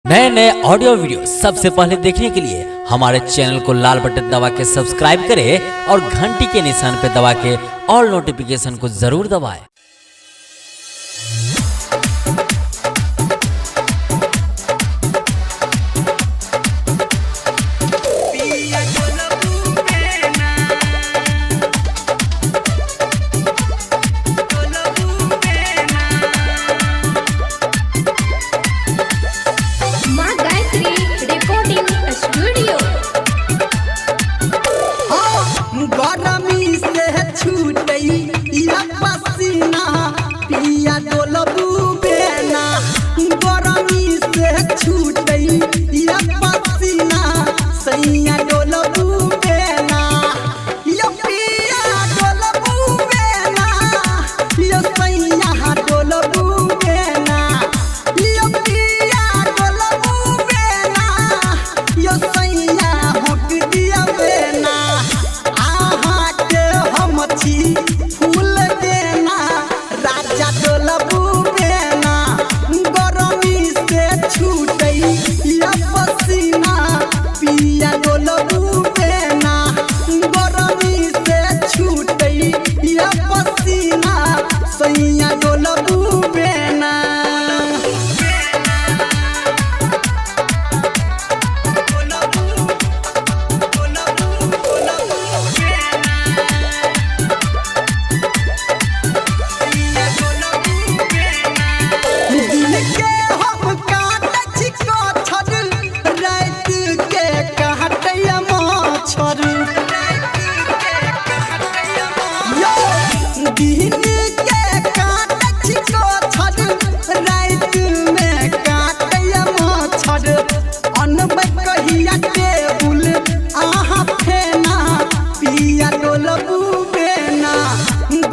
नए नए audio video सबसे पहले देखने के लिए हमारे चैनल को लाल बटन दबा के सब्सक्राइब करें और घंटी के निशान पे दबा के ऑल नोटिफिकेशन को जरूर दबाएं। गरमी से छूटई या पसीना पिया डोलबू बेना। गरमी से छूटई या पसीना सैया डोलबू बेना। यो पिया डोलबू बेना, यो सैया डोलबू बेना। यो पिया डोलबू बेना, यो सैया होक दिया बेना। फूल देना राजा डोलबू बेना। गरमी से छूटई या पसीना पिया डोलबू बेना। गरमी से छूटई या पसीना सैया डोलबू बेना।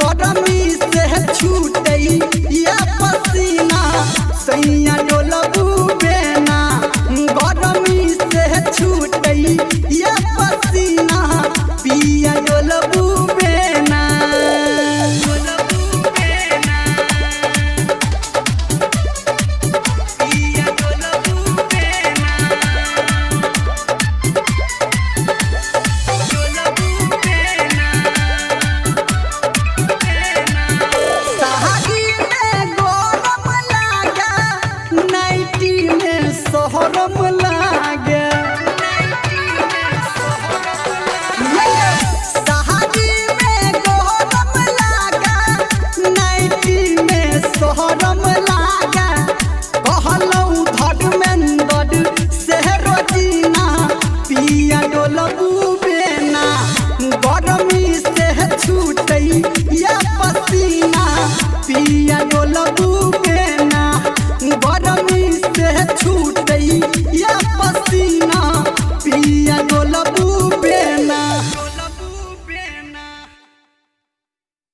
गरमी से छूटई या पसीना सैया डोलबू बेना। गरमी से छूटई या पसीना पिया डोलबू बेना। शहरम